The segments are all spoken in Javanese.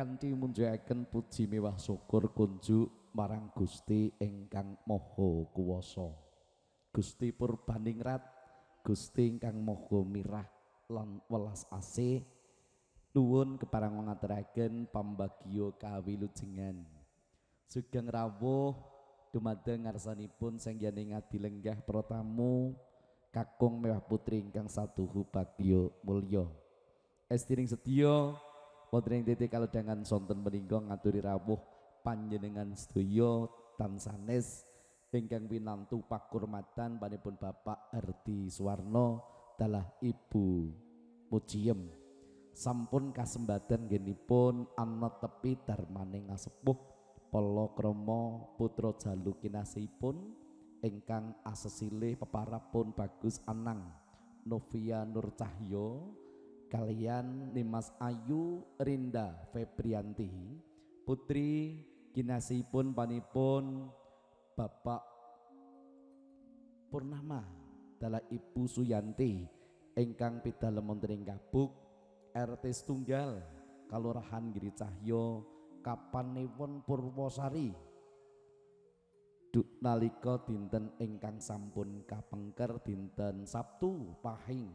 kanthi munjukaken puji mewah syukur kunjuk marang Gusti ingkang Maha Kuwasa. Gusti Purbaningrat, Gusti ingkang Maha Mirah lan welas asih. Nuwun kepareng ngaturaken pambagya kawilujengan. Sugeng rawuh dumateng ngarsanipun sanghyane ngadi lenggah para tamu kakung mewah putri ingkang saduhu bagya mulya. Estiring sedya wonten ing titik kalodhangan sonten menika ngaturi rawuh panjenengan sedaya tansanes ingkang pinantu pakurmatan panipun Bapak Hardi Suwarno dalah Ibu Mujiem. Sampun kasembadan nggenipun ana tepi darmaning ngasepuh Palakrama putra jalu kinasihipun ingkang asesilih peparapun Bagus Anang Novia Nur Cahyo kalian Nimas Ayu Rinda Febrianti putri kinasihipun panipun Bapak Purnama dalah Ibu Suyanti ingkang pidalem wonten ing Kabuk RT setunggal Kalurahan Giri Cahyo Kapanewon Purwosari duk nalika dinten ingkang sampun kapengker dinten Sabtu Pahing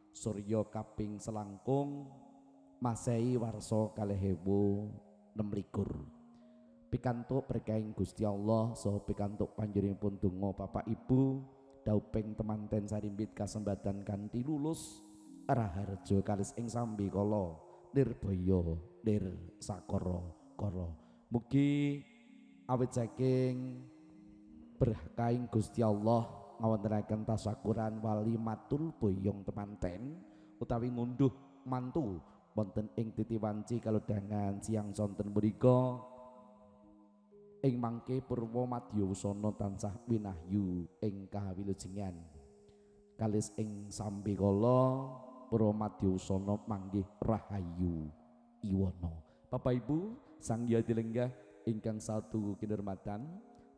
Surya kaping selangkung Masehi warsa 2026 pikantuk berkahing Gusti Allah saha pikantuk panjenenganipun donga Bapak Ibu dauping temanten sarimbit kasembatan kanthi lulus raharja kalis ing sambi kala nirbaya nirsakara-kara mugi awit saking berkahing Gusti Allah ngawontenaken tasyakuran walimatul boyong temanten utawi ngunduh mantu wonten ing titiwanci kalodhangan siang sonten punika ing mangke purwa madyawusana tansah winahyu ing kawilujengan kalis ing sambi kala purwa madyawusana manggih rahayu iwana. Bapak Ibu sang yadi lenggah ingkang satu kinurmatan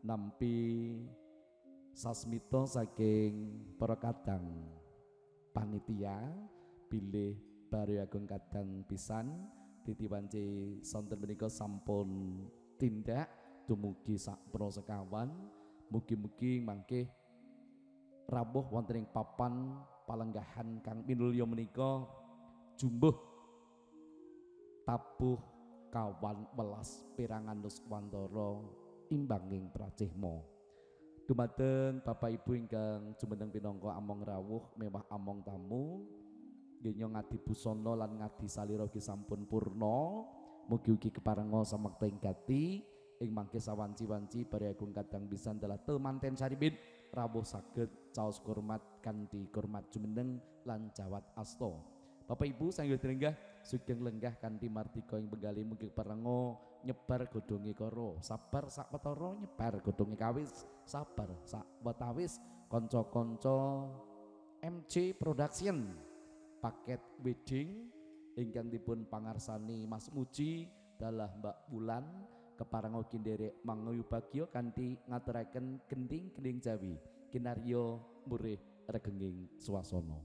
nampi sasmita saking para kadang panitia bilih Bari Agung kadang pisan titiwanci sonten menika sampun tindak dumugi sak prosekawan mugi-mugi mangke rawuh wonten ing papan palenggahan kang minulya menika jumbuh tabuh kawan welas pirangan nuswantara imbanging pracihma. Dumateng Bapak Ibu ingkang jumeneng pinangka among rawuh mewah among tamu nggih ngadi busana lan ngadi salira sampun purna mugi-ugi keparenga samekta ing gati ing mangke sawanci-wanci Bari Agung kadang pisan dalah temanten saribit rawuh saged caos kurmat kanthi kurmat jumeneng lan jawat asta. Bapak Ibu sang lenggah sugeng lenggah kanthi martika ing penggalih mugi keparenga nyebar godhonge karo sabar sakwetara nyebar godhonge kawis sabar sakwetawis kanca-kanca MC Production paket wedding ingkang dipun pangarsani Mas Muji dalah Mbak Wulan keparenga ugi nderek manguyu bagya kanthi ngaturaken gending-gending Jawi kinarya murih regenging swasana.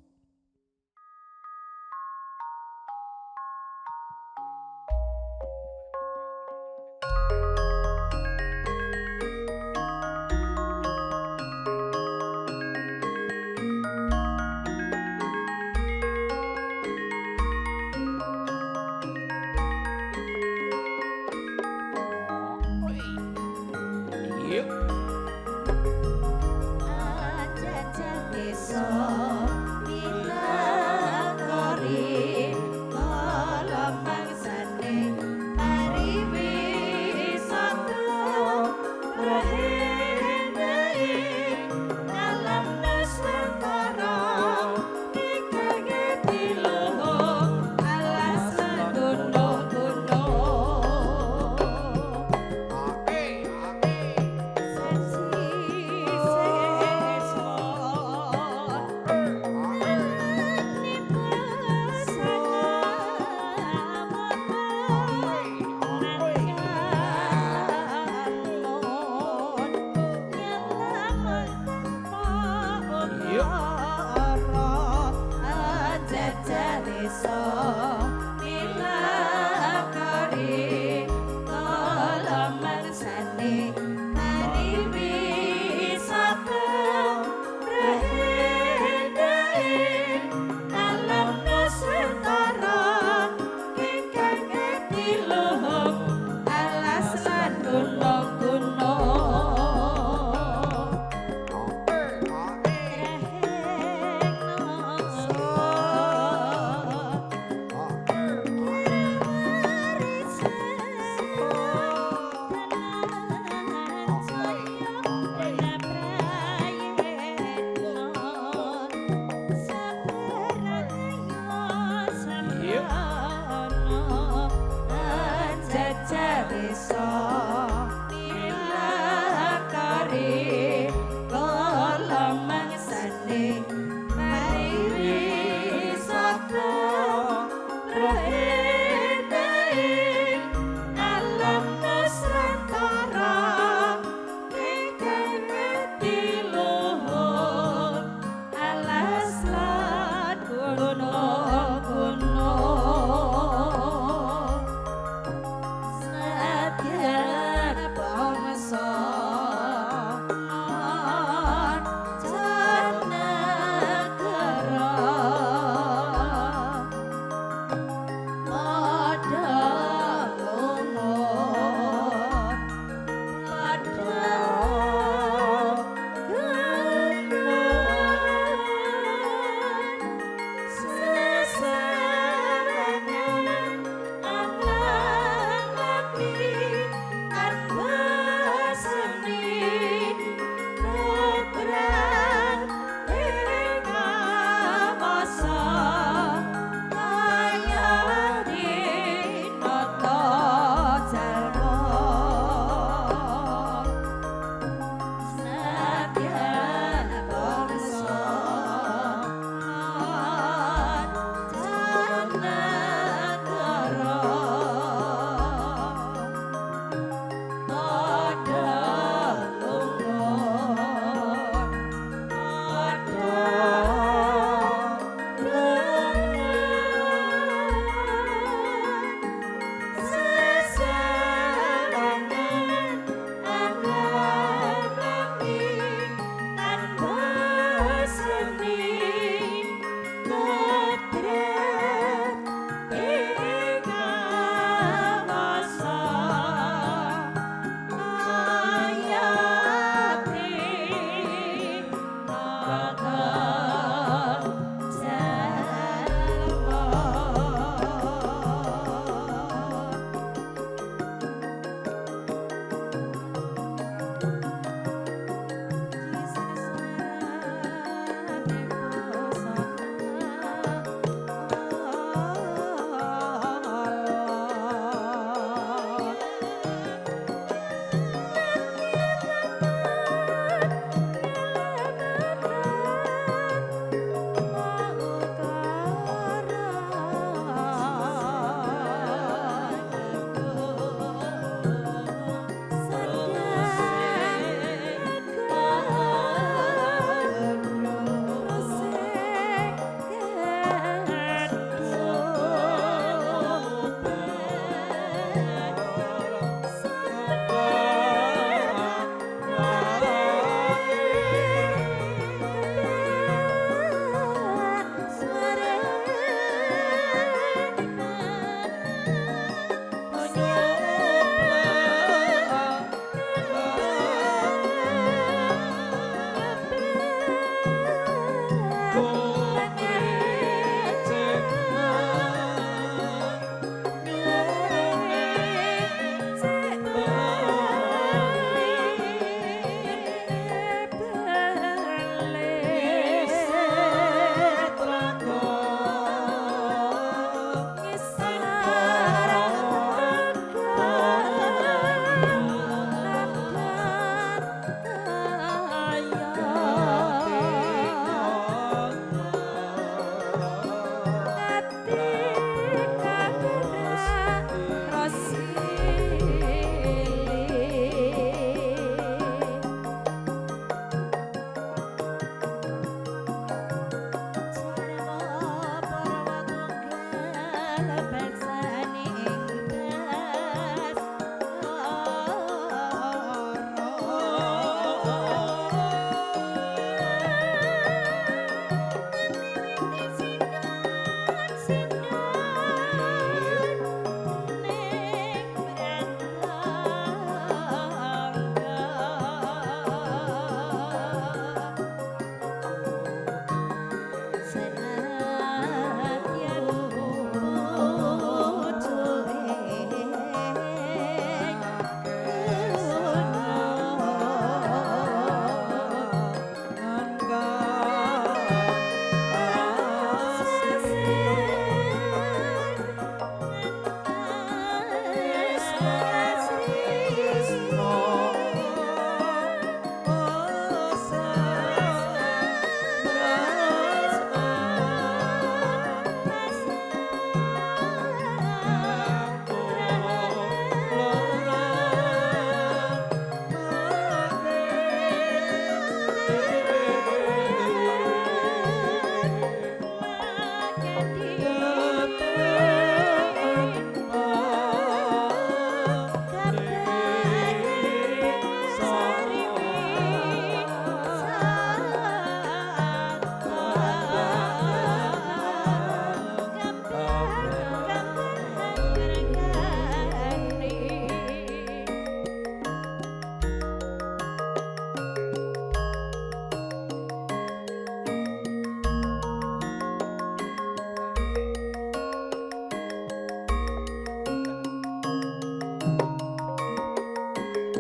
Aja-aja besok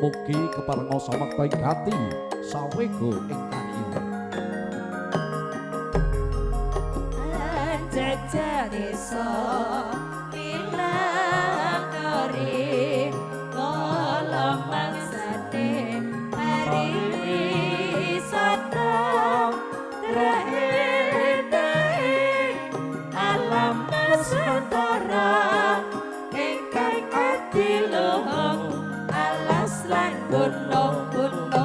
mugi keparenga samakta ing gati sawego ing karya jajal desa ilang kori kala mangsane hari wisata terakhir alam nusantara ingkang adiluhung alas lan gunung-gunung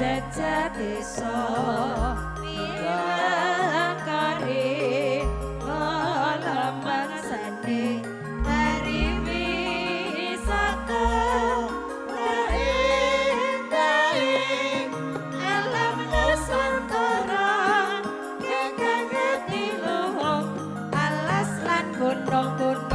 jajah desa milang kari kala mangsane hari wisata daing alam nusantara ingkang adiluhung alas lan gunung-gunung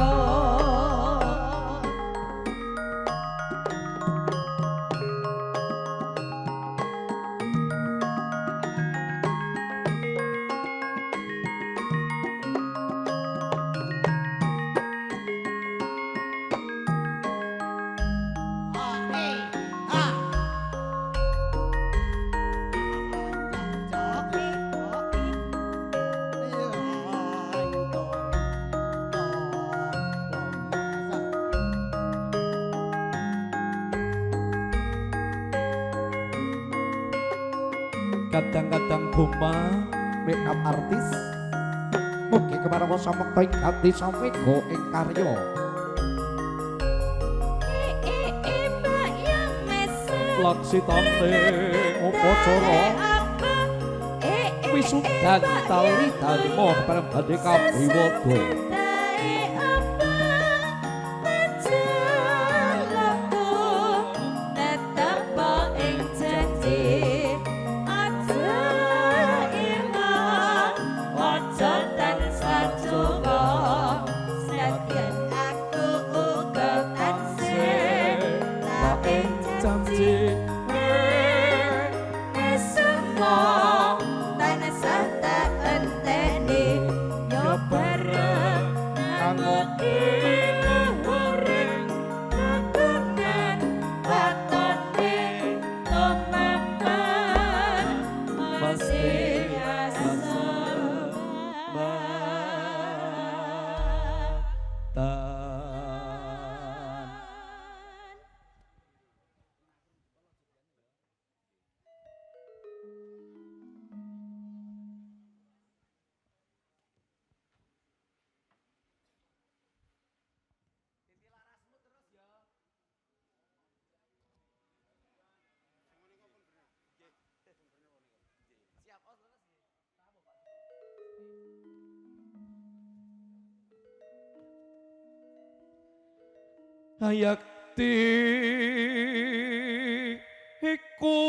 kadang-kadang Buma make up artis mugi keparenga samakta ing gati sawego ing karya laksitane upacara wisudan tali dharma bareng badhe kabiwada Hayakti iku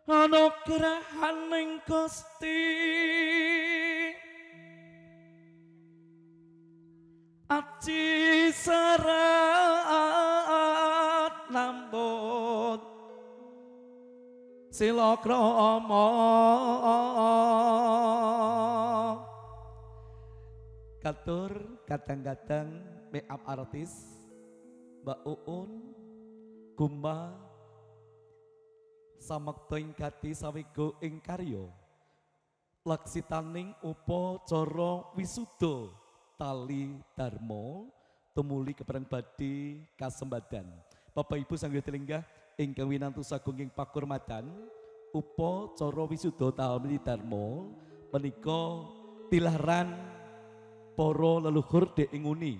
anugrahaning Gusti aji serat lambut sila krama katur kadang-kadang make up artis Mbak Uun Gumba samakta ing gati sawego ing karya laksitaning upacara wisuda tali dharma tumuli kepareng badhe kasembadan Bapak Ibu sangga telenggah ingkang winantu sagunging pakurmatan upacara wisuda tali dharma menika tilaran para leluhur dek nguni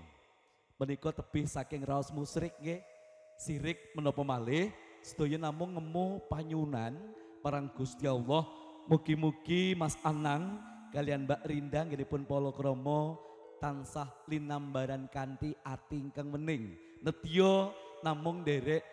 menika tebih saking raos musrik nggih sirik menapa malih sedaya namung ngemu panyunan parang Gusti Allah mugi-mugi Mas Anang kalian Mbak Rinda nggihipun palakrama tansah linambaran kanthi ati ingkang wening nedya namung derek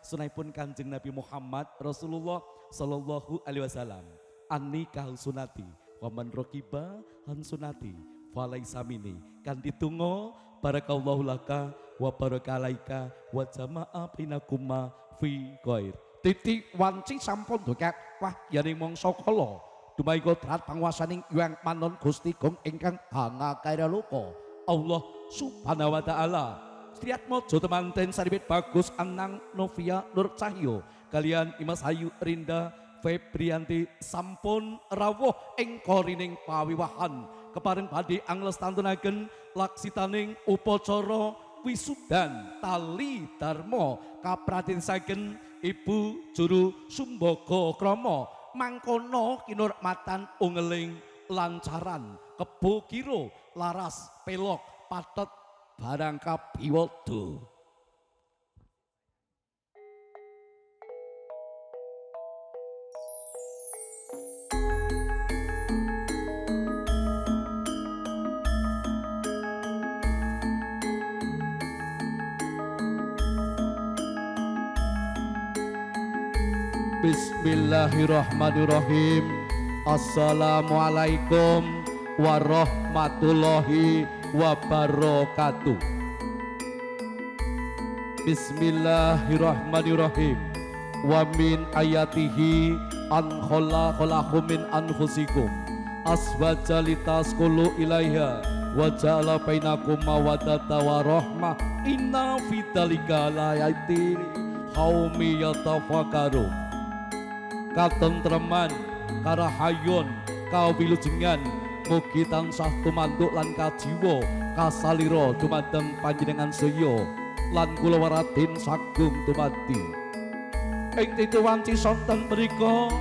sunahipun Kanjeng Nabi Muhammad Rasulullah sallallahu alaihi wasallam. An-nikah sunati wa man raqiba han sunati falaisa minni. Kan ditungo barakallahu laka wa barakalaika wa jama'a bainakuma fi ghair. Titik wanci sampun doket wah yaning mangsa kala dumai kodrat panguwasaning Hyang Manon Gusti Gong ingkang hanga kaira luka Allah subhanahu wa ta'ala. Striat mojo temanten saribit bagus Anang Novia Nur Cahyo kalian Imas Hayu Rinda Febrianti sampun rawuh ing korining pawiwahan kepareng badhe anglestantunaken laksitaning upacara wisudan tali dharma kapratinsaken Ibu Juru Sumbaga Krama mangkono kinurmatan ungeling lancaran kebo kira laras pelok patet barang kabiwada. Bismillahirrahmanirrahim. Assalamualaikum warahmatullahi wabarakatuh. Bismillahirrahmanirrahim. Wa min ayatihi an khalaqalakum min anfusikum aswaja litaskulu ilaiha wa ja'ala bainakum mawaddata wa rahmah inna fi dzalika laayatin qaumi yatafakkarun. Katentreman karahayon kawilujengan mugi tansah tumanduk lan kajiwa kasalira dumateng panjenengan sedaya lan kula waradin sagung dumadi ing titu wanci sonten mriku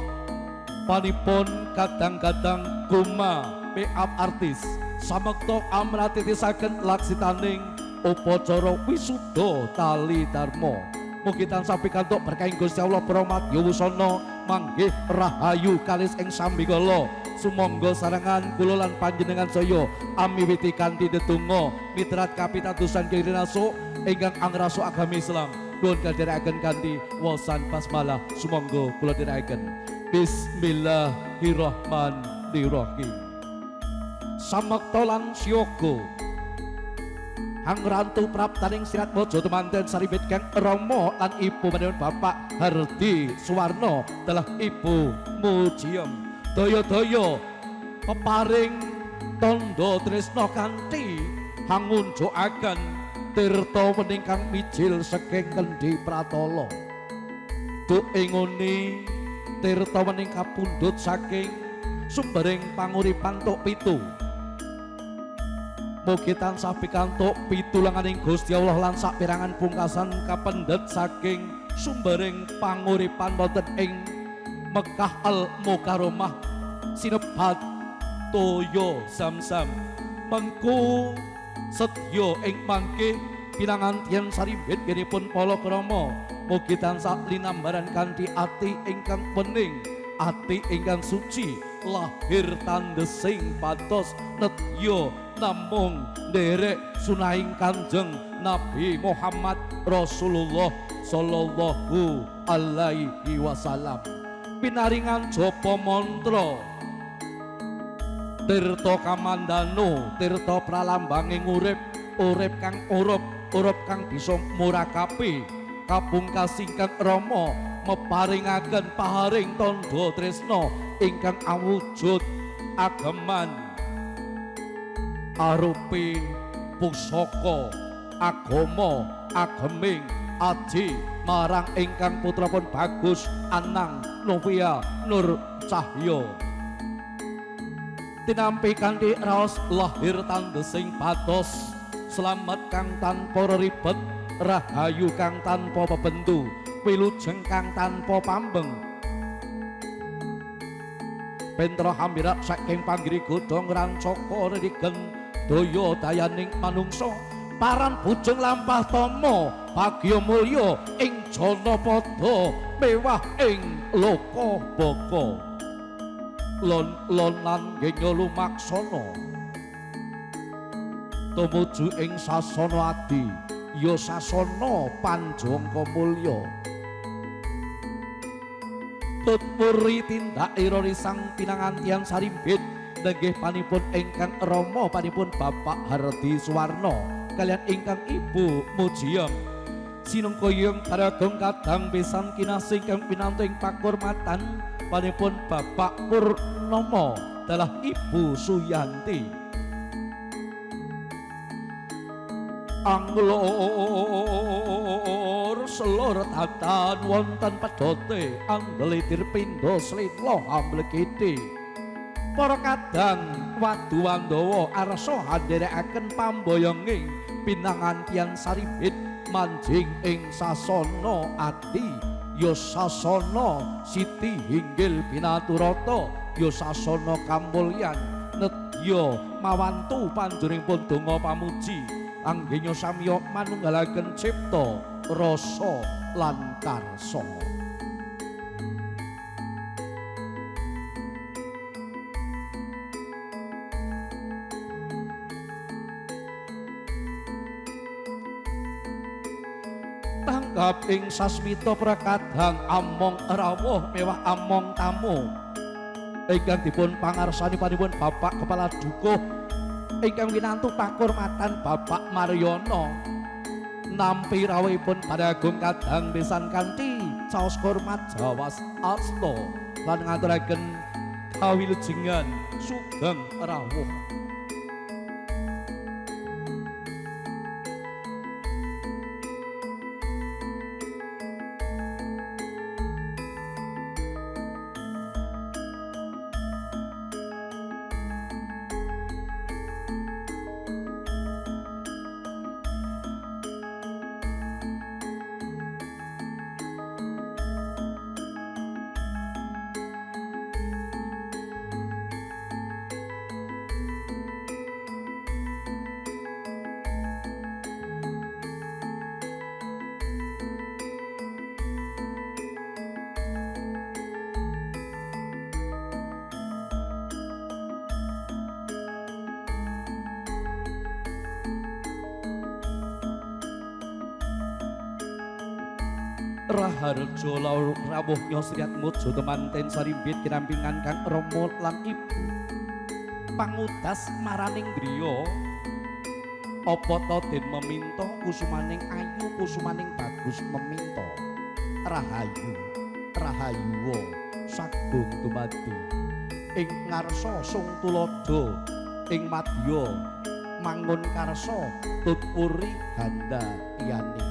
panipun kadang-kadang guma make-up artis samekta amratitisaken laksitaning upacara wisuda tali dharma. Mugi tansah pikantuk berkah Gusti Allah pramadya wusana manggih rahayu kalis ing sambikala. Sumangga sarangan kula lan panjenengan saya amiwiti kanthi ndedonga mitrat kapitadosan kirinaso ingkang angraso agami Islam. Nuwun kadherekaken kanthi waosan basmalah. Sumangga kula dherekaken. Bismillahirrahmanirrahim. Samekta lan siyaga Hangrantu praptaning sirat mojo temanten saribit kang Rama lan ibu manihun Bapak Hardi Suwarno telah ibu Mujiem daya-daya peparing tondo tresna kanthi hangunjukaken tirta meningkang mijil saking Kendhi Pratala. Duk inguni tirta mening kapundhut saking sumbering panguripan tok pitu. Mugi tansah pikantuk pitulanganing Gusti Allah lan saperangan pungkasan kapendhet saking sumbering panguripan wonten ing Mekah Al Mukarramah sinebat toya Zamzam mengku sedya ing mangke pinangantian sarimbit genipun palakrama. Mugi tansah linambaran kanthi ati ingkang bening, ati ingkang suci, lahir tandesing pados nedya namung nderek sunahing Kanjeng Nabi Muhammad Rasulullah sallallahu alaihi wasallam. Pinaringan japa mantra tirta kamandano, tirta pralambanging urip, urip kang urup kang bisa murakapi kapungkas ingkang Rama meparingaken paharing tandha tresna ingkang awujud ageman arupi pusaka agama ageming aji marang ingkang putrapun bagus Anang Novia Nur Cahyo tinampi kanthi raos lahir tandesing pados slamet kang tanpa ribet rahayu kang tanpa pebentu wilujeng kang tanpa pambeng pentra hamirat saking panggiri godhong rancaka redigen daya dayaning manungsa paran bujeng lampah tama bagya mulya ing Janapada mewah ing loka baka lon lan genya lumaksana tumuju ing sasana adi Yosasana Panjangka Mulya. Tutpuri tindak irori sang pinangantian Sarimbit nenggih panipun ingkang Rama panipun Bapak Hardi Suwarno kalian ingkang Ibu Mujiyam sinengkuyung paragong kadang besan kinasih kang pinantu ing pakurmatan panipun Bapak Purnomo dalah Ibu Suyanti. Anglor selor tatan wonten pedote anggelitir pindha slila amblekiti. Para kadang wadu Wandawa arsa handherekaken pamboyonging pinangantian Sarimbit manjing ing sasana ati Yosasana Siti Hinggil Pinaturata Yosasana Kamulyan nedya mawantu panjenenganipun donga pamuji anggenya samya manunggalaken cipta rasa lan karsa. Tanggap ing sasmita prakadang among rawuh mewah among tamu ingkang dipun pangarsani panipun Bapak Kepala Dukuh ingkang winantu pakurmatan Bapak Maryono nampi rawuhipun padagung kadang besan kanthi saos hormat Jawas asta lan ngaturaken kawilujengan sugeng rawuh. Raharja rawuhnya Sriat Mojo temanten Sarimbit kinampingan kang Rama lan Ibu pangudas maraning griya apa ta den meminta kusumaning ayu kusumaning bagus meminta rahayu rahayuwa sagung dumadi ing ngarsa sung tulodo ing madya mangun karsa tutpuri ganda tiyane.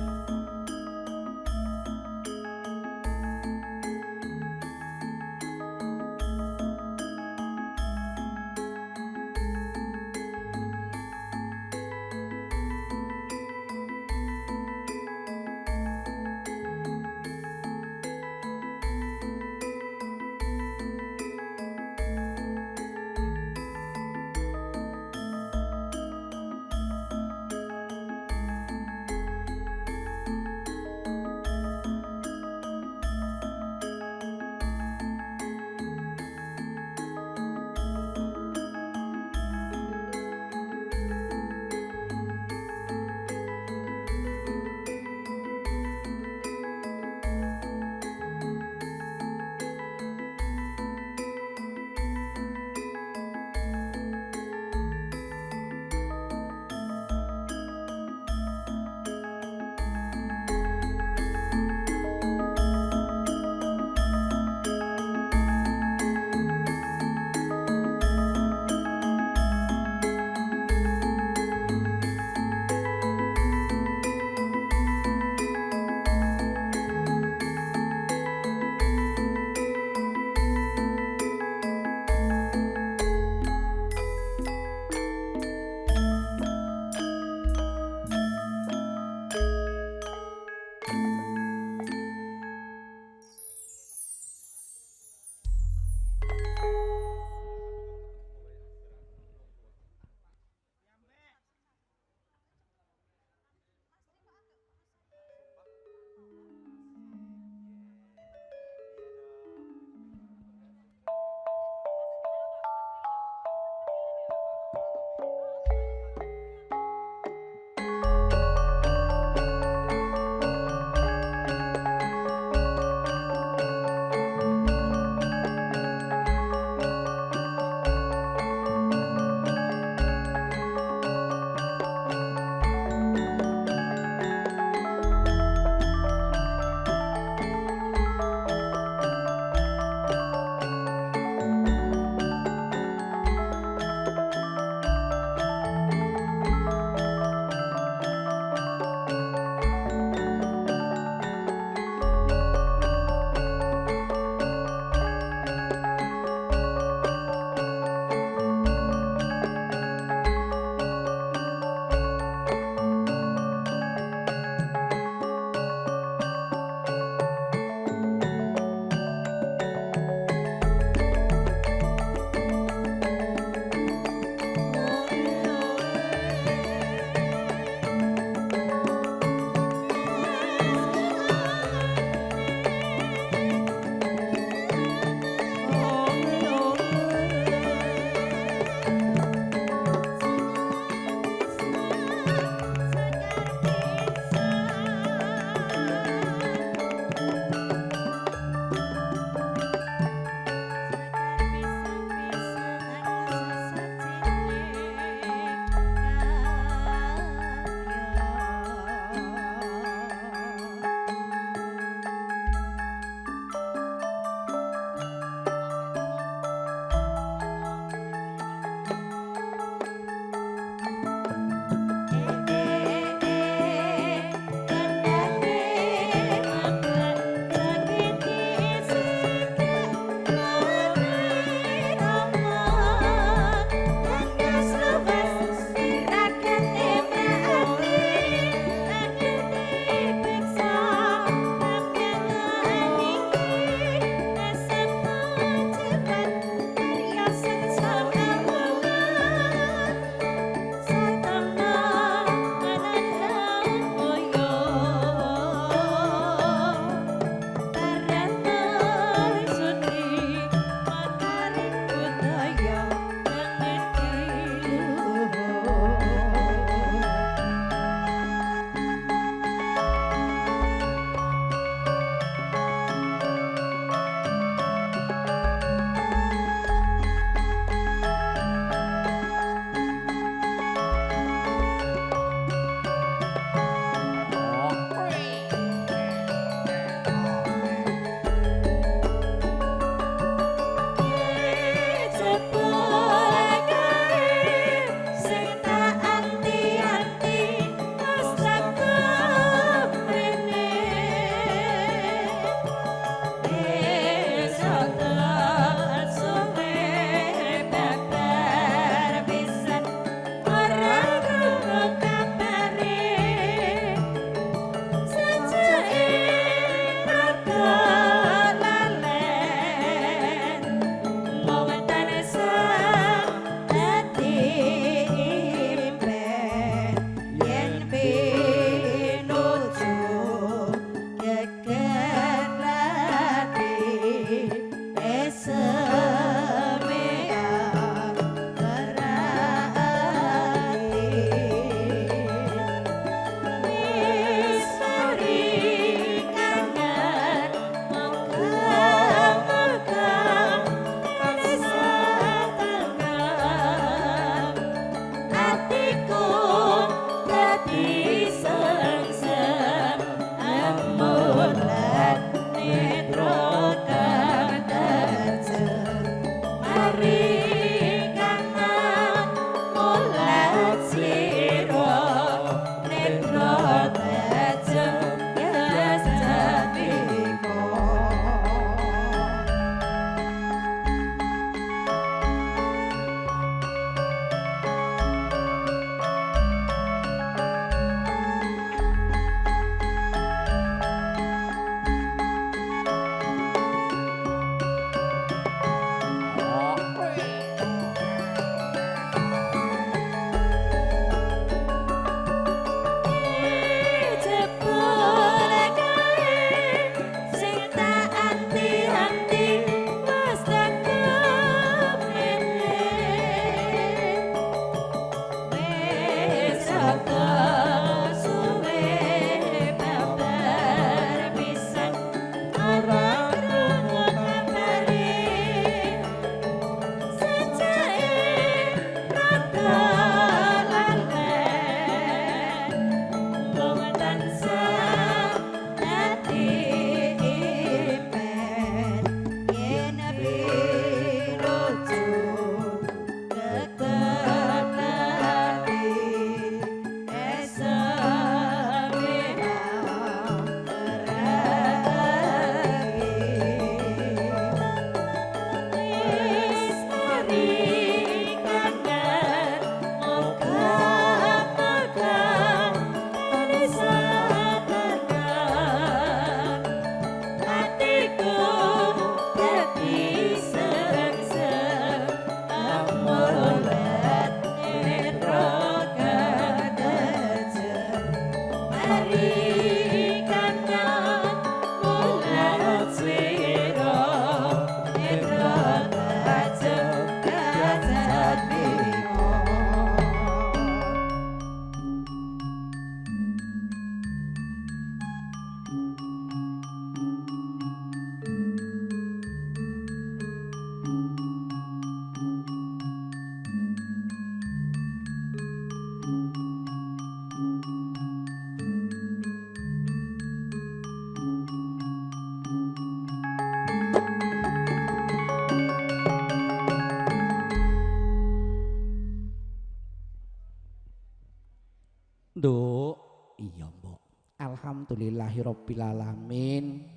Nduk, iya mbok. Alhamdulillahirabbil alamin.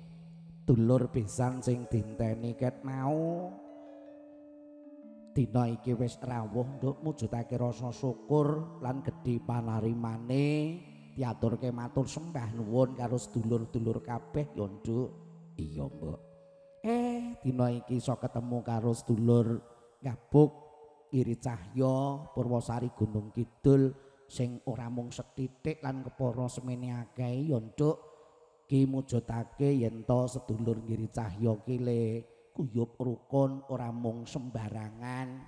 Dulur pisan sing dinteni ket mau. Dina iki wis rawuh nduk mujudake rasa syukur lan gedhe panarimane diaturke matur sembah nuwun karo sedulur-dulur kabeh ya nduk. Iya mbok. Dina iki iso ketemu karo sedulur Ngabuk Iri Cahya Purwosari Gunung Kidul sing ora mung sethithik lan kepara semene akeh ya nduk ki mujudake yen to sedulur Ngiri Cahya ki le guyub rukun ora mung sembarangan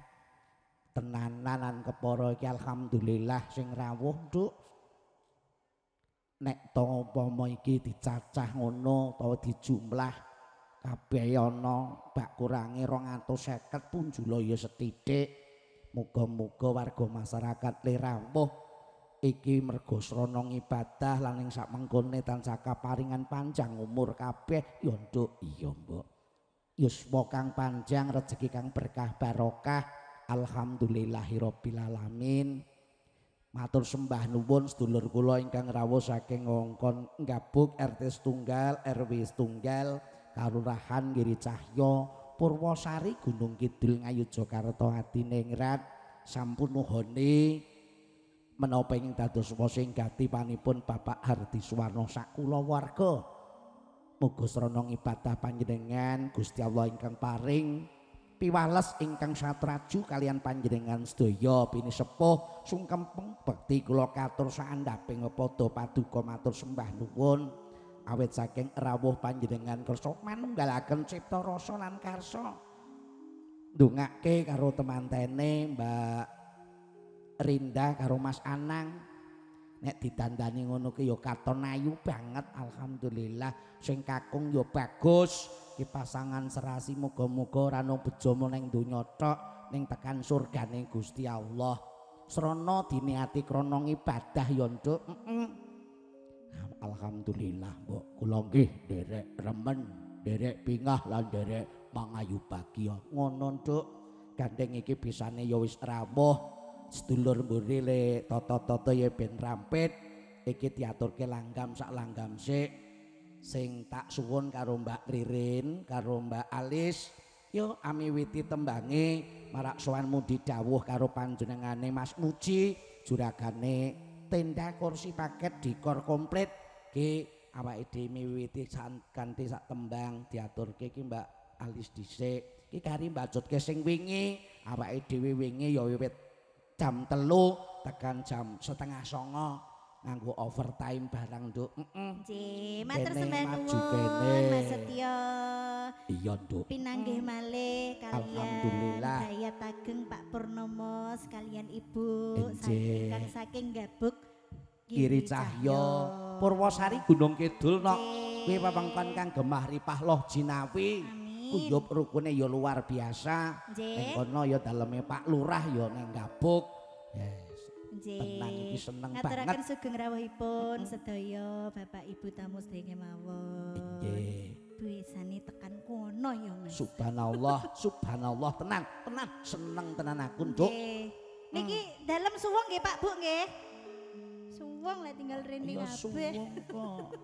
tenanan lan kepara iki alhamdulillah sing rawuh nduk nek to umpama iki dicacah ngono utawa dijumlah kabeh ana bak kurange 250 punjula ya sethithik muga-muga warga masyarakat le rawuh iki mergo srana ibadah lan ing sak mengkone tansah kaparingan panjang umur kabeh ya nduk iya mbok yuswa kang panjang rezeki kang berkah barokah alhamdulillahirabbil alamin matur sembah nuwun sedulur kula ingkang rawuh saking ngongkon Ngabuk RT setunggal RW setunggal Kalurahan Giri Cahya Purwosari Gunung Kidul Ngayogyakarta Adiningrat sampun nuhone menapa ing dados sing gatipanipun Bapak Hardi Suwarno sak kulawarga muga srana ibadah panjenengan Gusti Allah ingkang paring piwales ingkang satraju kalian panjenengan sedaya bini sepuh sungkempeng bekti kula katur saandhaping padha paduka matur sembah nuwun awit saking rawuh panjenengan kersa manunggalaken cipta rasa lan karsa ndongake karo temantene Mbak Rinda karo Mas Anang nek ditandani ngono ki ya katon ayu banget alhamdulillah sing kakung ya bagus ki pasangan serasi muga-muga ora nang bejo ning donya tok ning tekan surgane Gusti Allah srana diniati krana ibadah ya nduk alhamdulillah mbok kula nggih nderek remen nderek pingah lan nderek mangayu bagya ngono nduk gandeng iki bisane ya wis rawuh. Sedulur mburi le toto-toto ya ben rampit. Iki diaturke langgam sak langgam sik. Sing tak suwun karo Mbak Ririn, karo Mbak Alis, yo amiwiti tembange marak sowanmu didhawuh karo panjenengane Mas Muji, juragane tenda kursi paket dikor komplit ki awake dhewe miwiti kanthi sak tembang diaturke ki Mbak Alis dhisik. Ki kari mbajutke sing wingi, awake dhewe wingi ya wiwit jam 3 tekan jam 8:30 nganggo overtime barang Nduk. Nggih, matur Kene sembah maju nuwun kene. Mas Setyo. Iya Nduk. Pinanggih malih kalian Alhamdulillah. Dayat Ageng Pak Purnomo sekalian Ibu Nggih. saking Gabuk Kiri Cahya Purwosari Gunung Kidul nok. Kuwi wewengkon kang gemah ripah loh jinawi. Kuyup rukune ya luar biasa. Ning kono ya daleme Pak Lurah ya ning Gabuk. Yes. Tenang iki seneng ngaturaken banget. sugeng rawuhipun sedaya Bapak Ibu tamu sedaya mawon. Nggih. Biasane tekan kono ya Mas. Subhanallah, subhanallah, tenang, tenang, seneng tenan aku Nduk. Nggih. Niki dalem suwung nggih Pak Bu nggih. Suwung lek tinggal rene Ya kabeh. suwung kok.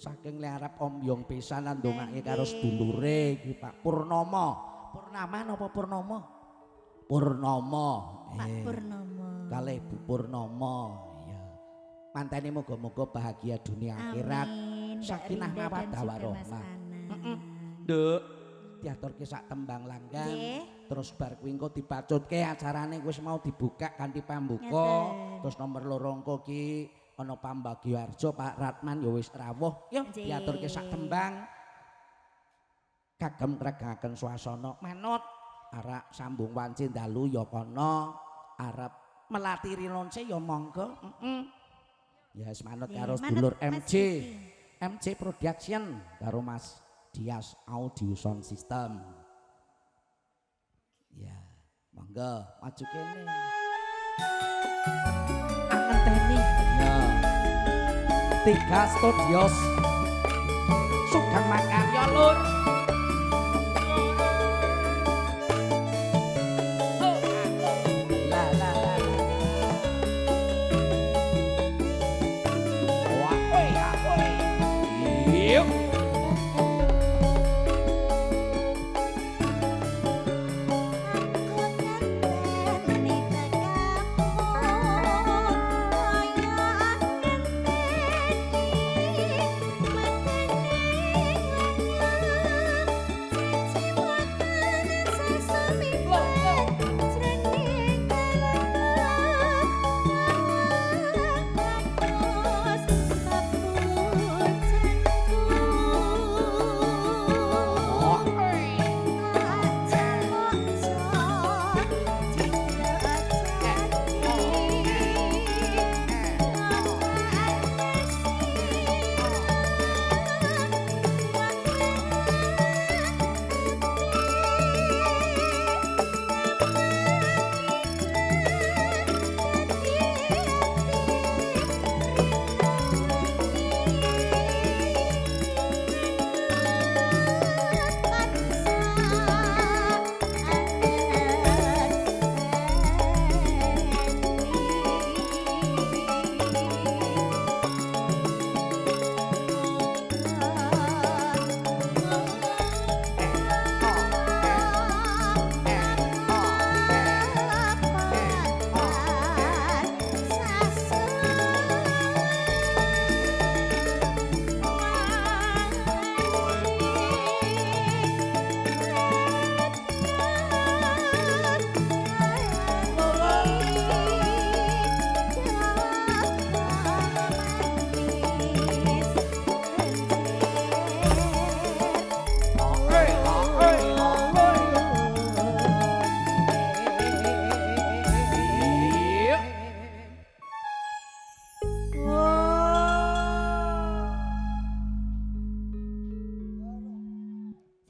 Saking le arep ombyong pisanan ndongake karo sedulure iki Pak Purnomo. Purnama napa Purnomo? Purnomo. Pak Purnomo. Kalih Bu Purnomo. Iya. Mantene muga-muga bahagia dunia akhirat. Amin. Mbak Sakinah Rinda dan mawaddah juga warahmah. Mas Anang. Nduk, diaturke sak tembang langgam. Nggih. Terus bar kuwi engko dibacutke acarane wis mau dibuka kanthi pambuka. Ngeten. Terus nomor 2 engko ki ana pambagiarjo Pak Ratman ya wis rawuh. Yo Nggih. diaturke sak tembang. Kagem ngregaken swasana manut arep sambung wanci dalu ya kono, arep melatiri lonce ya monggo. Ya wis manut Nggih, karo manut sedulur Mas MJ. Vicky. MJ Production karo Mas Dias Audio Sound System. Ya, monggo maju kene. Ngenteni. Ya. 3 Studios. Sugeng makarya lur. La la la. Wah, oi, oi. Yuk.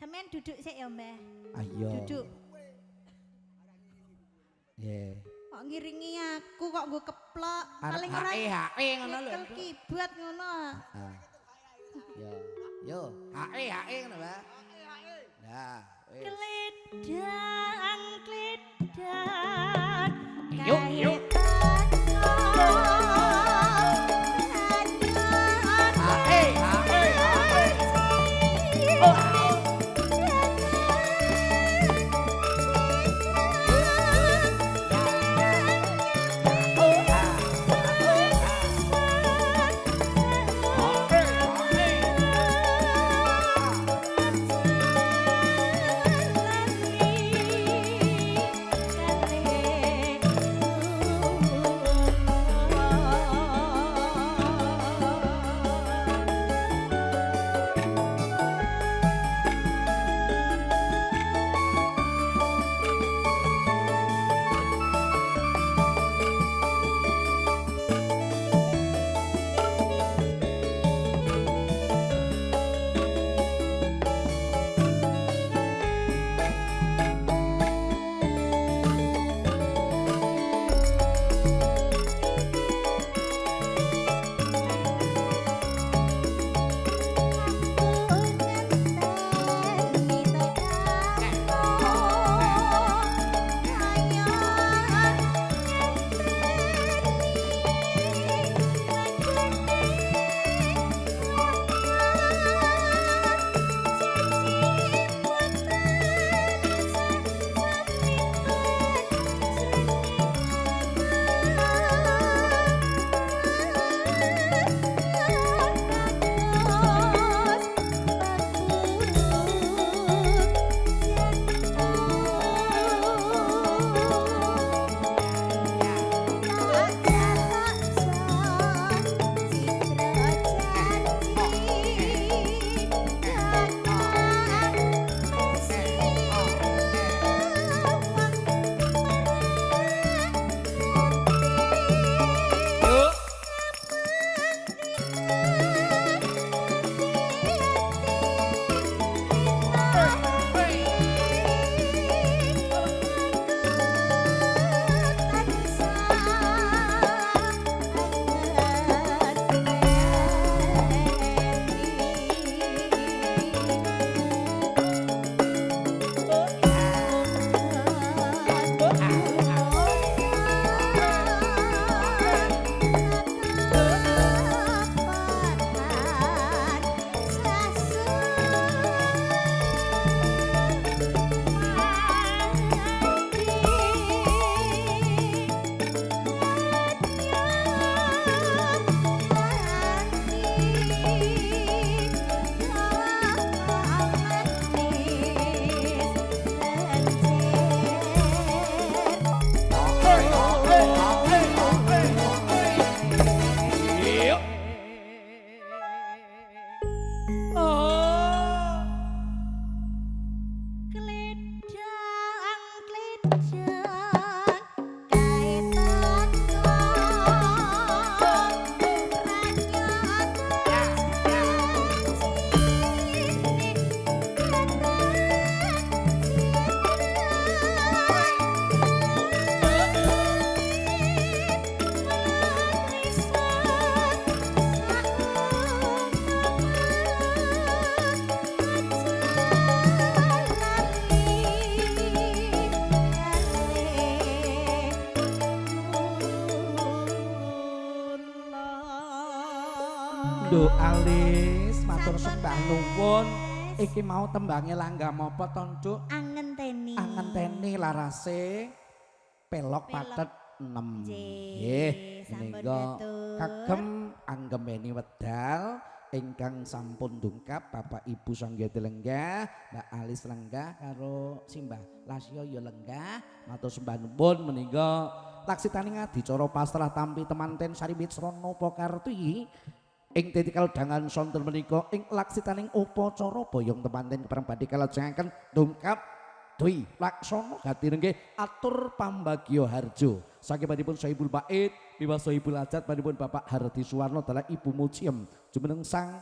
Sampeyan duduk sik ya, Mbah. Ayo. Duduk. Nggih. Kok ngiringi aku kok nggo keplok. Arep Paling ora hae ngono lho. nyekel keyboard ngono. Ah. Yo, yo, hae ngono, Mbak. Nah, wis. Kledang Nduk alis matur Sampun, sembah Mas. nuwun. Iki mau tembange langgam apa to, Cuk? Angenteni. Angenteni larase pelok patet 6. Nggih, sampun menika gatur. kagem anggemeni wedal ingkang sampun dungkap Bapak Ibu Sanggeti lenggah, Mbak Alis lenggah karo Simbah Lasya ya lenggah. Matur sembah nuwun menika laksitaning adicara pasrah tampi temanten Sari Mitsrana Pakarti ing titikal dangan sonten menika ing laksitaning upacara boyong temanten kepareng badhe kalajengaken dungkap Dwi Laksana Gati nggih atur pambagya harjo saking panipun Sohibul Bait miwah Sohibul Hajat panipun Bapak Hardi Suwarno dalah Ibu Muciem jumeneng sang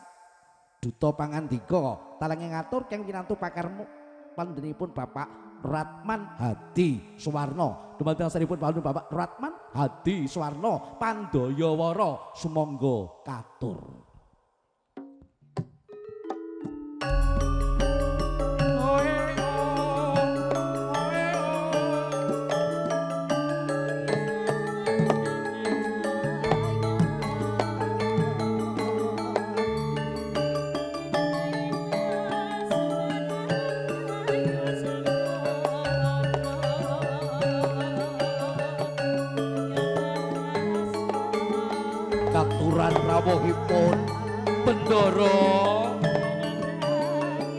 duta pangandika talange ngatur kang winantu pakarmu pandhenipun Bapak Ratman Hadi Suwarno dumateng asalipun Bapak Ratman Hadi Suwarno Pandayawara sumangga katur. Katuran rawuhipun Bendara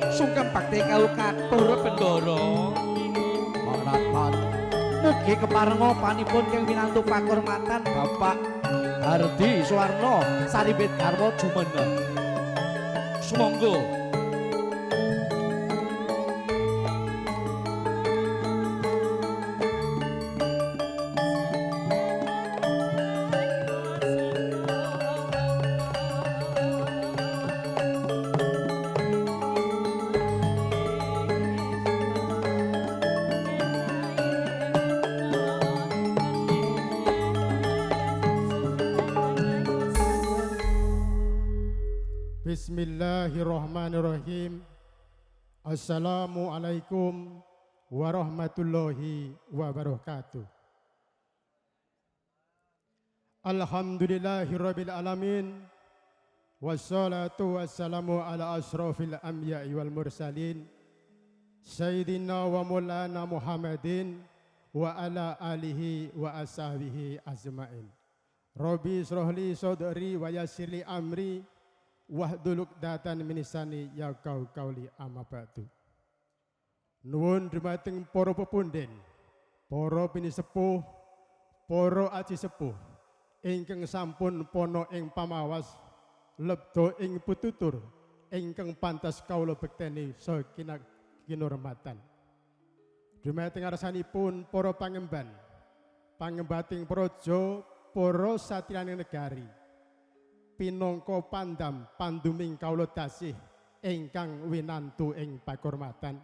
sungkem bakti kau katur Bendara Ratman mugi keparenga panipun kang winantu pakurmatan Bapak Hardi Suwarno Saribit garwa jumeneng sumangga. Bismillahirrahmanirrahim. Assalamualaikum warahmatullahi wabarakatuh. Alhamdulillahirabbil alamin. Wassalatu wassalamu ala asrofil anbiya'i wal mursalin Sayyidina wa maulana Muhammadin wa ala alihi wa ashabihi azma'in. Rabbi srohli sodri wa yassirli amri wahdul 'uqdatam min lisani yafqahu qauli amma ba'du. Nuwun dumateng para pepunden, para pinisepuh, para aji sepuh ingkang sampun pono ing pamawas lebda ing pitutur ingkang pantas kawula bekteni saking kinurmatan. Dumateng ngarsanipun para pangemban, pangembating praja, para satriyaning negari. Pinangka pandam panduming kawula tasih ingkang winantu ing pakurmatan.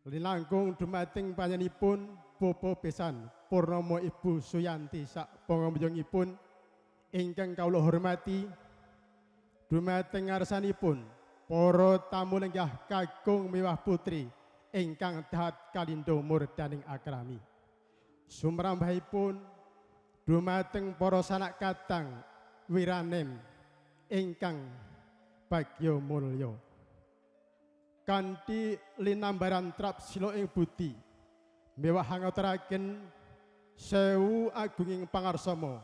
Linangkung dumateng panjenenganipun Bapa Besan Purnama Ibu Suyanti sak pangambyungipun ingkang kawula hormati. Dumateng ngarsanipun para tamu lenggah kakung miwah putri ingkang dahat kalindo murdaning akrami. Sumrambahipun dumateng para sanak katang wiranem ingkang bagya mulya kanthi linambaran trap sila ing budi mewah ngaturaken sewu agunging pangarsama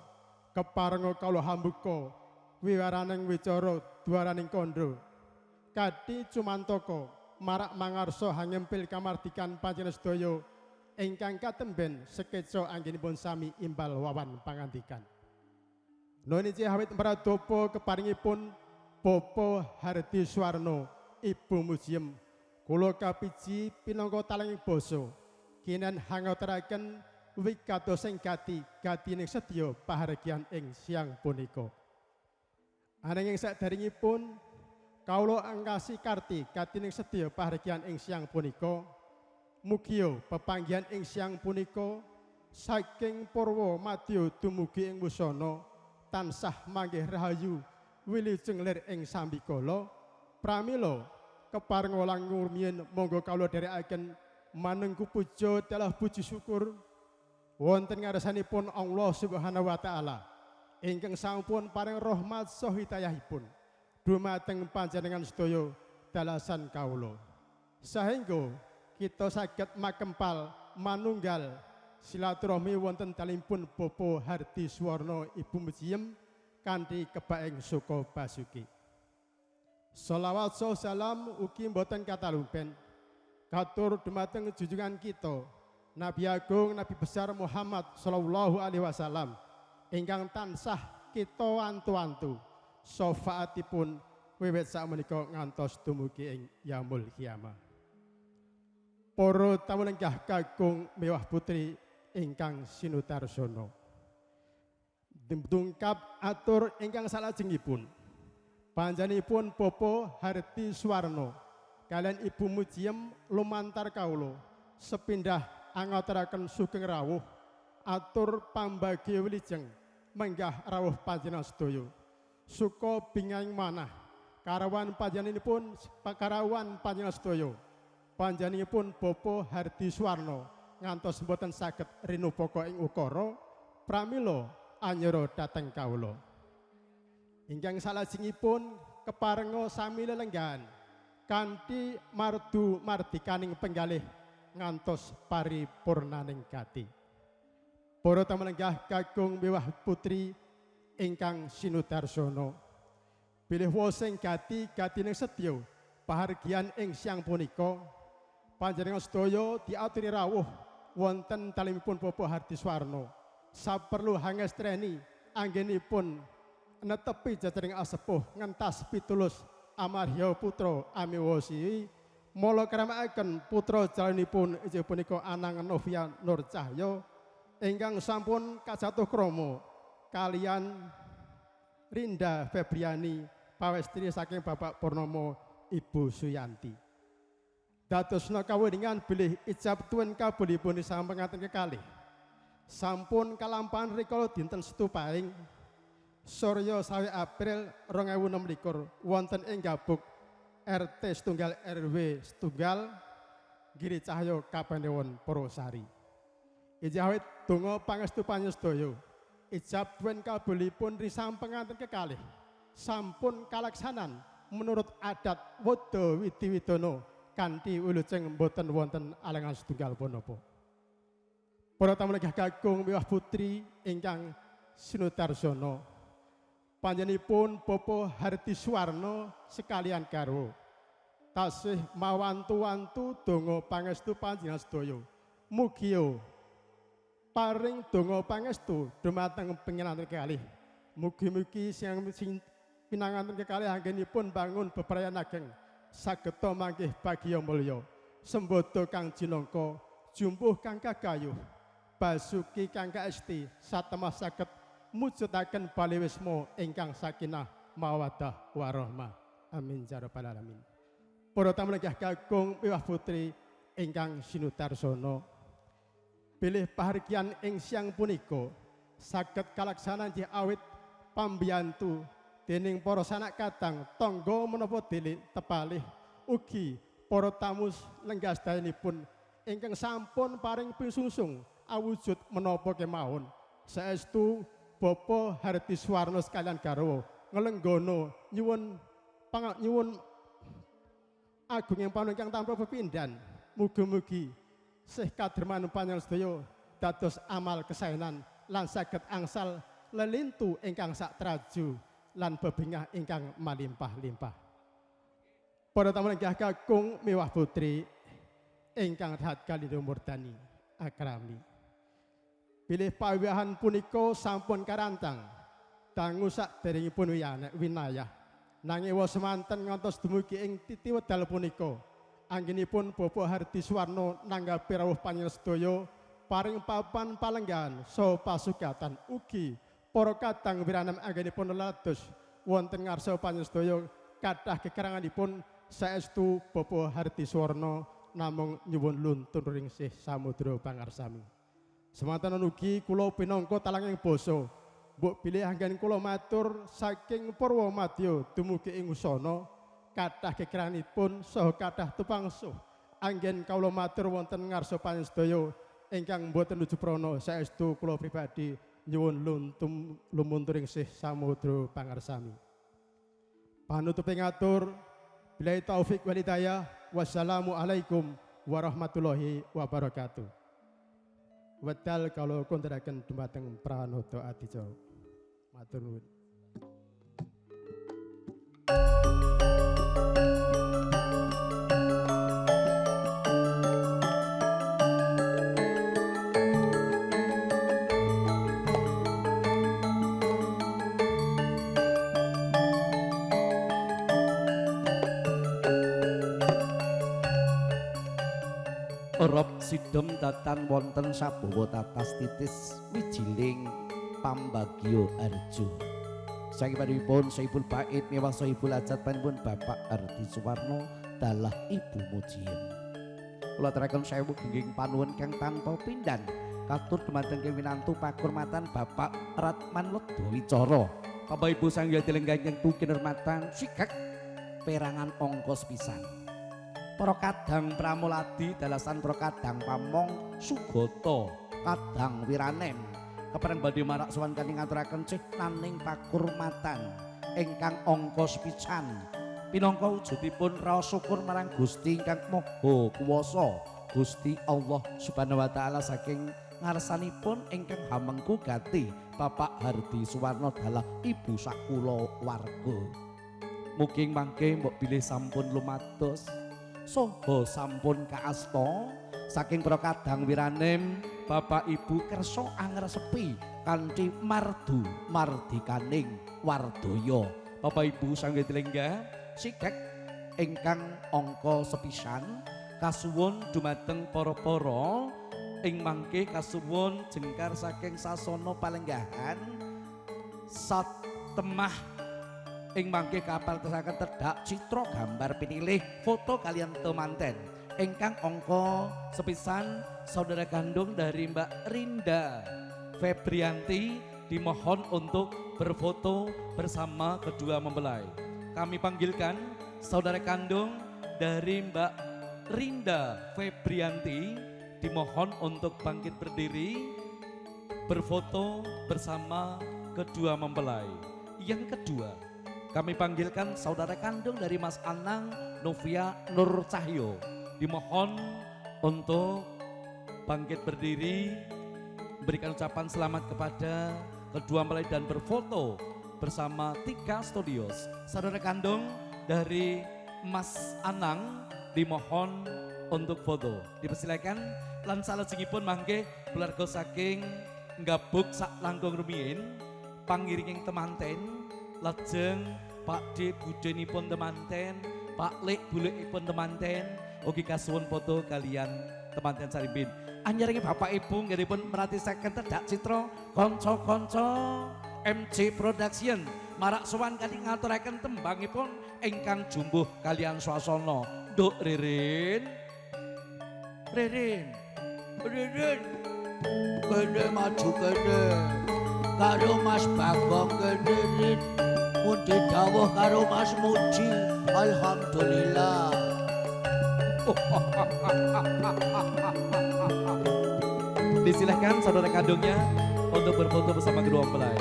keparenga kawula hambuka wiwaraning wicara dwaraning kandha kadhi cumantaka marak mangarsa hangempil kamardikan panjenengan sedaya ingkang katemben sekeca anggenipun sami imbal wawan pangandikan. Noniji hawit mradopo keparingipun Bapa Hardi Suwarno Ibu Muciem kula kapiji pinangka talenging basa kinen hangaturaken wigatosing gatining sedya pahargyan ing siang punika. Ananging sadaringipun kawula angkasi karti gatining sedya pahargyan ing siang punika mugia pepanggihan ing siang punika saking purwa madya dumugi ing wusana tansah manggih rahayu wilujeng lir ing sambikala pramila keparenga langur mien monggo kawula dherekaken manungku puja telah puji syukur wonten ngarsanipun Allah Subhanahu wa taala ingkang sampun paring rahmat saha hidayahipun dumateng panjenengan sedaya dalasan kawula. Sahingga kita saged makempal manunggal silaturahmi wonten dalimipun Bapak Hardi Suwarno Ibu Mujiem kanthi kebaing suka basuki. Shalawat salam ugi boten katalumpen katur dumateng junjungan kita Nabi Agung Nabi Besar Muhammad sallallahu alaihi wasallam ingkang tansah kita wantu-wantu syafaatipun wiwit sakmenika ngantos dumugi ing yaumul kiamah. Para tamu lenggah kakung mewah putri ingkang sinutarsono. Dungkap atur ingkang salajengipun panjenenganipun Bapak Hardi Suwarno kalian Ibu Mujiem lumantar kawula sepindah angaturaken sugeng rawuh atur pambagi wilujeng menggah rawuh panjenengan sedaya suka bingaing manah karawan panjenenganipun sedaya panjenenganipun Bapak Hardi Suwarno ngantos mboten saged rinupaka ing ukara pramila anyara dhateng kawula. Ingkang salajengipun keparenga sami lelenggahan kanthi mardu mardikaning penggalih ngantos paripurnaning gati. Para tamu lenggah kakung miwah putri ingkang sinudarsono. Bilih wosing gatining sedya pahargyan ing siang punika panjenengan sedaya diaturi rawuh wonten talimipun Bapak Hardi Suwarno. Saperlu hangestreni anggenipun netepi jajaring asepuh ngentas pitulus amarya putra amiwasi mula kramakaken putra jalanipun inggih punika Anang Novia Nur Cahya ingkang sampun kajatuh krama kalian Rinda Febriani pawestri saking Bapak Purnomo Ibu Suyanti. Dadosna kawedingan bilih ijab tuwin kabulipun sampun ngaten kekalih sampun kalampahan rikala dinten Setupaing Surya sawi April 2026 wonten ing Gabuk RT setunggal RW setunggal Giri Cahyo Kapanewon Purwosari. Ijawit donga pangestu panjenengan ijab tuwin kabulipun risam penganten kekalih sampun kalaksanan menurut adat Wada Widiwidana kanthi wilujeng boten wonten alangan setunggal punapa. Para tamu lenggah kakung miwah putri ingkang sinutarsono panjenenganipun Bapak Hardi Suwarno sekalian garwa tasih mawantu-wantu donga pangestu panjenengan sedaya. Mugi paring donga pangestu dumateng panjenengan kekalih. Mugi-mugi sing pinanganten kekalih anggenipun bangun bebrayan ageng sageta manggih bagya mulya. Sembodo kang jinangka, jumpuh kang kagayuh, basuki kang kaesti satemah saged mujudaken baliwisma ingkang sakinah mawaddah warahmah. Amin ya rabbal alamin. Para tamu lenggah kakung miwah putri ingkang sinutarsono. Bilih pahargyan ing siang punika saged kalaksanan nggih awit pambiyantu dening para sanak kadang tangga menapa delik tepalih ugi para tamu lenggah sedayanipun ingkang sampun paring pingsungsung awujud menapa kemawon saestu Bapak Hardi Suwarno sekalian garwa nglenggono nyuwun agung yang panuwun ingkang tanpa pepindhan. Mugi-mugi sih kaderman panjenengan sedaya dados amal kesaenan lan saged angsal lelintu ingkang sak traju lan bebingah ingkang malimpah-limpah. Para tamu lenggah kakung miwah putri ingkang rahat kalido murdani akrami. Bilih pawiyahan punika sampun karantang dangu saderengipun winayah nanging wa semanten ngantos dumugi ing titi wedal punika anggenipun Bapak Hardi Suwarno nanggapi rawuh panjenengan sedaya paring papan palenggahan saha pasugatan ugi para kadang wiranem anggenipun lelados wonten ngarsa panjenengan sedaya kathah kekeranganipun saestu Bapak Hardi Suwarno namung nyuwun luntun ringsih samudra pangarsami. Semanten ugi kula pinangka talanging basa mbok bilih anggen kula matur saking Purwomadya dumugi ing usana kathah kekeranipun saha kathah tupangsuh anggen kawula matur wonten ngarsa panjenengan sedaya ingkang boten nuju prana saestu kula pribadi nyuwun lumunturing sih samudra pangarsami. Panutuping atur billahi taufik wal hidayah. Wassalamualaikum warahmatullahi wabarakatuh. Wedal kalau konteraken dumateng pranoto adica. Matur nuwun. Rob sidem datan wonten sabawa tatas titis wijiling pambagio arjo. Sakipanipun Sohibul Bait mewah Sohibul Hajat panipun Bapak Ardi Suwarno dalah Ibu Mujiem. Kula aturaken sewu gengging panuwun kang tanpa pindhan katur dumateng winantu pakurmatan Bapak Ratman Ledawicara. Bapak Ibu sanggya dilenggang ingkang kinurmatan sikek perangan ongkos pisan. Para kadang pramuladi dalasan para kadang pamong sugata kadang wiranem kepareng badhe marak sowan kaning ngaturaken cihnaning pakurmatan ingkang angka pisan pinangka wujudipun raos syukur marang Gusti ingkang Maha Kuwasa Gusti Allah Subhanahu wa taala saking ngarsanipun ingkang hamengku gati Bapak Hardi Suwarno dalah ibu sakula warga. Mugi mangke mbok bilih sampun lumados saha sampun kaasta saking para kadang wiranem Bapak Ibu kersa angresepi kanthi mardu mardikaning wardaya. Bapak Ibu sanggih dilengga sikek ingkang angka sepisan kasuwun dumateng para-para ing mangke kasuwun jengkar saking sasana palenggahan satemah ing mangke kapal tesaken tedhak citra gambar pinilih foto kalian temanten ingkang angka sepisan saudara kandung dari Mbak Rinda Febrianti dimohon untuk berfoto bersama kedua mempelai. Kami panggilkan saudara kandung dari Mbak Rinda Febrianti dimohon untuk bangkit berdiri berfoto bersama kedua mempelai. Yang kedua kami panggilkan saudara kandung dari Mas Anang Novia Nur Cahyo. Dimohon untuk bangkit berdiri, berikan ucapan selamat kepada kedua mempelai dan berfoto bersama Tika Studios. Saudara kandung dari Mas Anang dimohon untuk foto. Dipersilakan lan salajengipun mangke keluarga saking nggabuk sak langkung rumiyin pangiringing temanten. Lajeng Pak D budenipun temanten, Pak Lek bulikipun temanten, ugi kasuwun foto kalian temanten sarimbin. Anjaringi Bapak Ibu nggihipun merhatisaken tedhak citra kanca-kanca MC Production marak sowan kali ngaturaken tembangipun ingkang jumbuh kalian swasana. Nduk Ririn. Ririn. Ririn. Kene maju kene. Karo Mas Bagong kene Rin. Mundi dawuh karo Mas Muji. Alhamdulillah. Disilahkan saudara kandungnya untuk berfoto bersama kedua mempelai.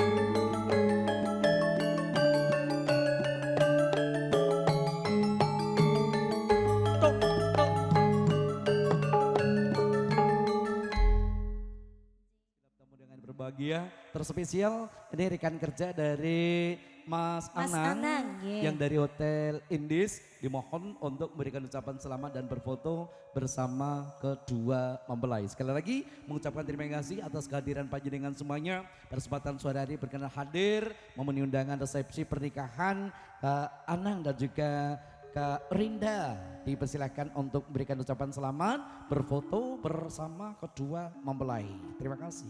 Berbahagia terspesial ini rekan kerja dari Mas Anang yeah. yang dari Hotel Indis dimohon untuk memberikan ucapan selamat dan berfoto bersama kedua mempelai. Sekali lagi mengucapkan terima kasih atas kehadiran panjenengan semuanya. Pada kesempatan sore hari berkenan hadir memenuhi undangan resepsi pernikahan Kak Anang dan juga Kak Rinda. Dipersilakan untuk memberikan ucapan selamat, berfoto bersama kedua mempelai. Terima kasih.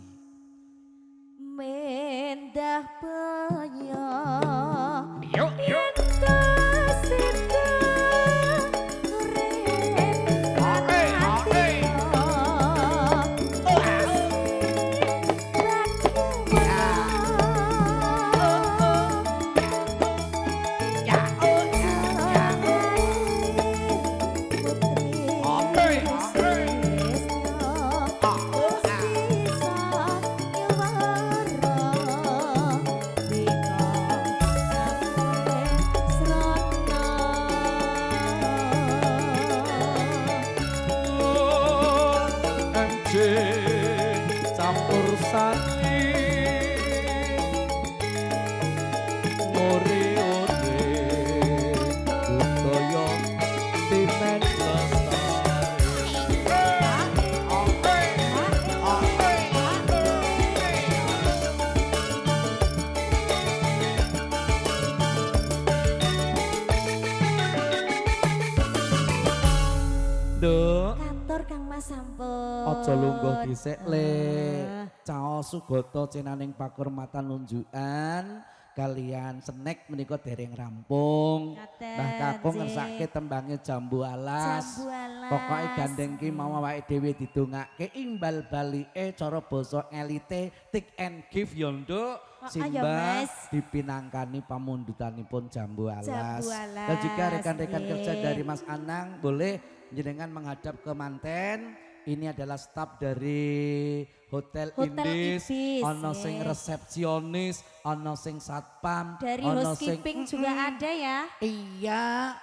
Mendah banyak Yuk. boje campur sari ore-ore budaya timen Kantor Kang Mas sampun. Aja lungguh dhisik le. Caos sugata cenaning pakurmatan unjukan kalian snack menika dereng rampung. Ngaten, Mbah Kakung Cik. ngersake tembange jambu alas. Jambu alas. Pokoke gandeng ki mau awake dhewe didongake imbal balike cara basa elite take and give yo nduk. ayo, Simbah Mas. dipinangkani pamundutanipun jambu alas. Jambu alas, Dan juga rekan-rekan nggih. kerja dari Mas Anang boleh jenengan menghadap ke manten. Ini adalah staf dari Hotel Hotel Indis, Ibis, ono sing yes. resepsionis, ono sing satpam, Dari ono sing housekeeping juga ada ya. iya.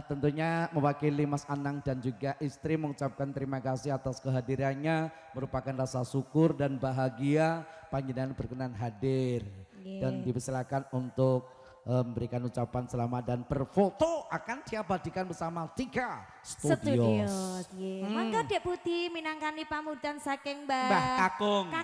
Tentunya mewakili Mas Anang dan juga istri mengucapkan terima kasih atas kehadirannya, merupakan rasa syukur dan bahagia panjenengan berkenan hadir. Dan dipersilakan untuk memberikan ucapan selamat dan berfoto akan diabadikan bersama 3 studio. Mangga Dek Putih minangkani pamudan saking Mbah Kakung.